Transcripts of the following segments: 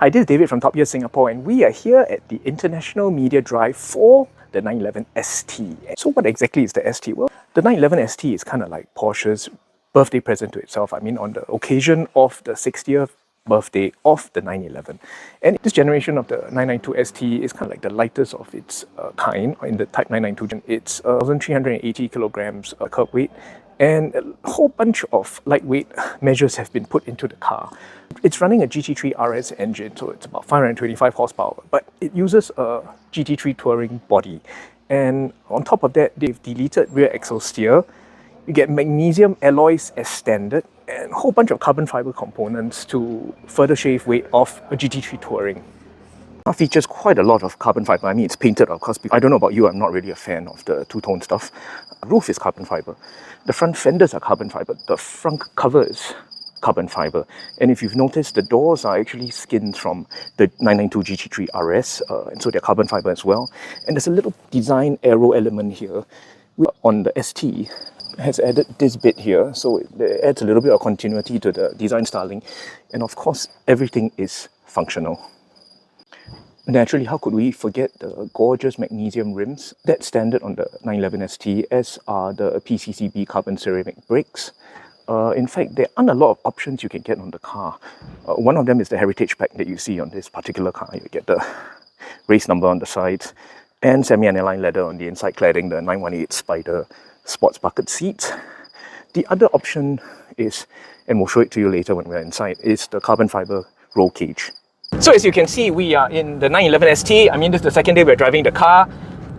Hi, this is David from Top Gear Singapore, and we are here at the International Media Drive for the 911 ST. So what exactly is the ST? Well, the 911 ST is kind of like Porsche's birthday present to itself. I mean, on the occasion of the 60th birthday of the 911. And this generation of the 992 ST is kind of like the lightest of its kind in the Type 992. It's 1,380 kilograms curb weight, and a whole bunch of lightweight measures have been put into the car. It's running a GT3 RS engine, so it's about 525 horsepower, but it uses a GT3 Touring body. And on top of that, they've deleted rear axle steer. You get magnesium alloys as standard, and a whole bunch of carbon fiber components to further shave weight off a GT3 Touring. It features quite a lot of carbon fiber. I mean, it's painted, of course. I don't know about you, I'm not really a fan of the two-tone stuff. The roof is carbon fiber. The front fenders are carbon fiber. The front cover is carbon fiber. And if you've noticed, the doors are actually skins from the 992 GT3 RS, and so they're carbon fiber as well. And there's a little design aero element here. On the ST, has added this bit here, so it adds a little bit of continuity to the design styling. And of course, everything is functional. Naturally, how could we forget the gorgeous magnesium rims? That's standard on the 911 ST, as are the PCCB carbon ceramic brakes. In fact, there aren't a lot of options you can get on the car. One of them is the heritage pack that you see on this particular car. You get the race number on the sides and semi-aniline leather on the inside cladding, the 918 Spider sports bucket seats. The other option is, and we'll show it to you later when we're inside, is the carbon fiber roll cage. So as you can see, we are in the 911 ST. I mean, this is the second day we're driving the car.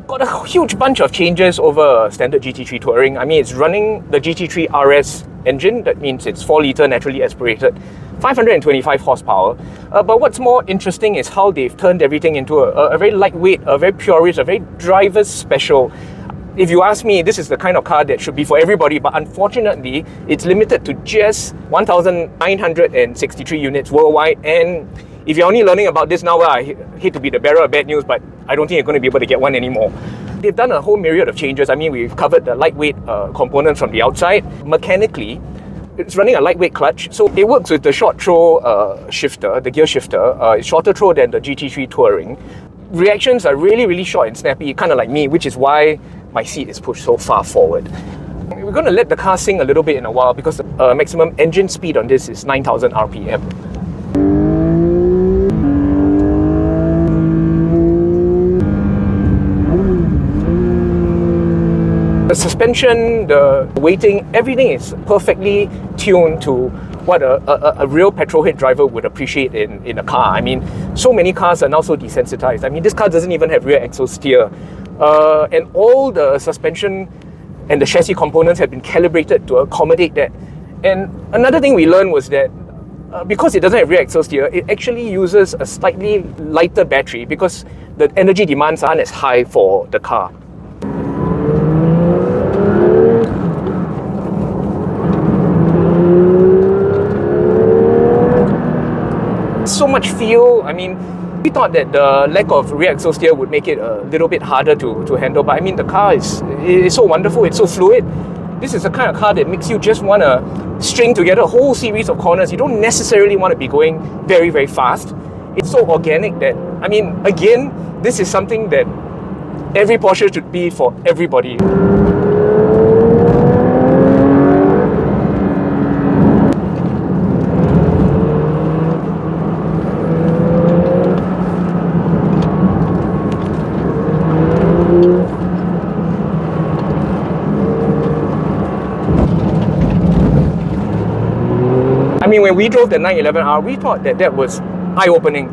Got a huge bunch of changes over standard GT3 Touring. I mean, it's running the GT3 RS engine. That means it's 4-litre naturally aspirated, 525 horsepower. But what's more interesting is how they've turned everything into a very lightweight, a very purist, a very driver's special. If you ask me, this is the kind of car that should be for everybody, but unfortunately, it's limited to just 1,963 units worldwide. And if you're only learning about this now, well, I hate to be the bearer of bad news, but I don't think you're going to be able to get one anymore. They've done a whole myriad of changes. I mean, we've covered the lightweight components from the outside. Mechanically, it's running a lightweight clutch, so it works with the short throw shifter, the gear shifter. It's shorter throw than the GT3 Touring. Reactions are really, really short and snappy, kind of like me, which is why my seat is pushed so far forward. We're going to let the car sing a little bit in a while because the maximum engine speed on this is 9,000 RPM. The suspension, the weighting, everything is perfectly tuned to what a real petrolhead driver would appreciate in a car. I mean, so many cars are now so desensitized. I mean, this car doesn't even have rear axle steer. And all the suspension and the chassis components have been calibrated to accommodate that. And another thing we learned was that because it doesn't have rear axle steer, it actually uses a slightly lighter battery because the energy demands aren't as high for the car. So much feel. I mean, we thought that the lack of rear axle steer would make it a little bit harder to handle, but I mean, the car is so wonderful, it's so fluid. This is the kind of car that makes you just want to string together a whole series of corners. You don't necessarily want to be going very, very fast. It's so organic that, I mean, again, this is something that every Porsche should be for everybody. I mean, when we drove the 911R, we thought that that was eye-opening.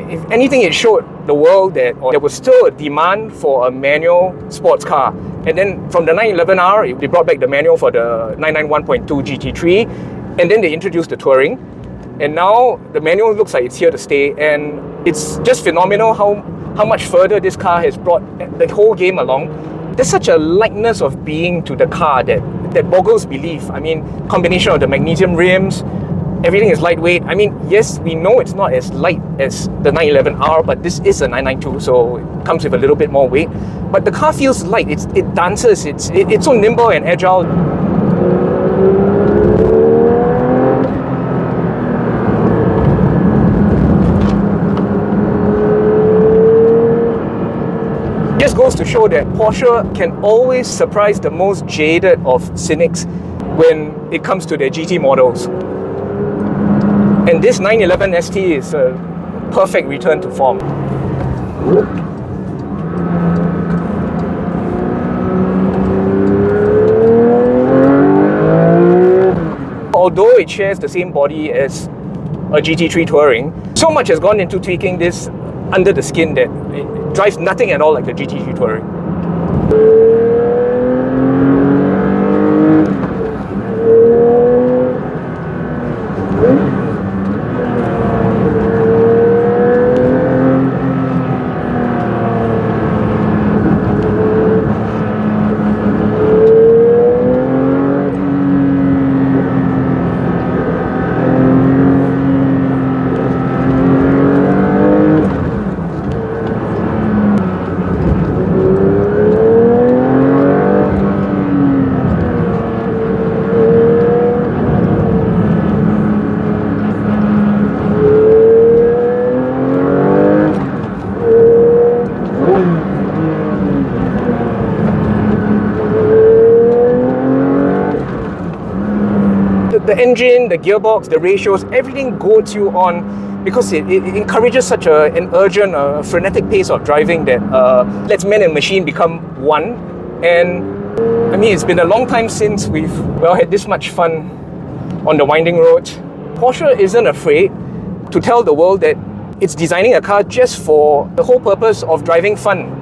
If anything, it showed the world that there was still a demand for a manual sports car. And then from the 911R, they brought back the manual for the 991.2 GT3, and then they introduced the Touring. And now the manual looks like it's here to stay, and it's just phenomenal how much further this car has brought the whole game along. There's such a lightness of being to the car that boggles belief. I mean, combination of the magnesium rims, everything is lightweight. I mean, yes, we know it's not as light as the 911R, but this is a 992, so it comes with a little bit more weight. But the car feels light, it dances, it's so nimble and agile. goes to show that Porsche can always surprise the most jaded of cynics when it comes to their GT models. And this 911 ST is a perfect return to form. Although it shares the same body as a GT3 Touring, so much has gone into tweaking this under the skin that it drives nothing at all like the GT3 Touring. The engine, the gearbox, the ratios, everything goads you on because it encourages such an urgent, frenetic pace of driving that lets man and machine become one. And I mean, it's been a long time since we've had this much fun on the winding roads. Porsche isn't afraid to tell the world that it's designing a car just for the whole purpose of driving fun.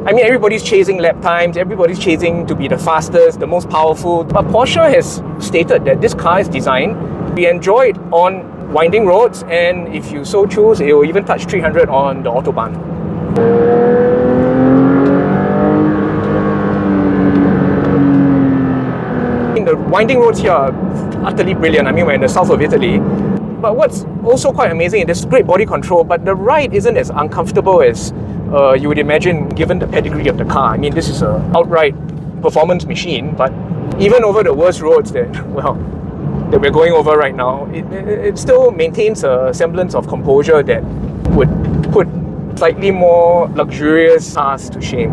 I mean, everybody's chasing lap times, everybody's chasing to be the fastest, the most powerful. But Porsche has stated that this car is designed to be enjoyed on winding roads, and if you so choose, it will even touch 300 on the Autobahn. The winding roads here are utterly brilliant. I mean, we're in the south of Italy. But what's also quite amazing is there's great body control, but the ride isn't as uncomfortable as you would imagine given the pedigree of the car. I mean, this is an outright performance machine, but even over the worst roads that we're going over right now, it still maintains a semblance of composure that would put slightly more luxurious cars to shame.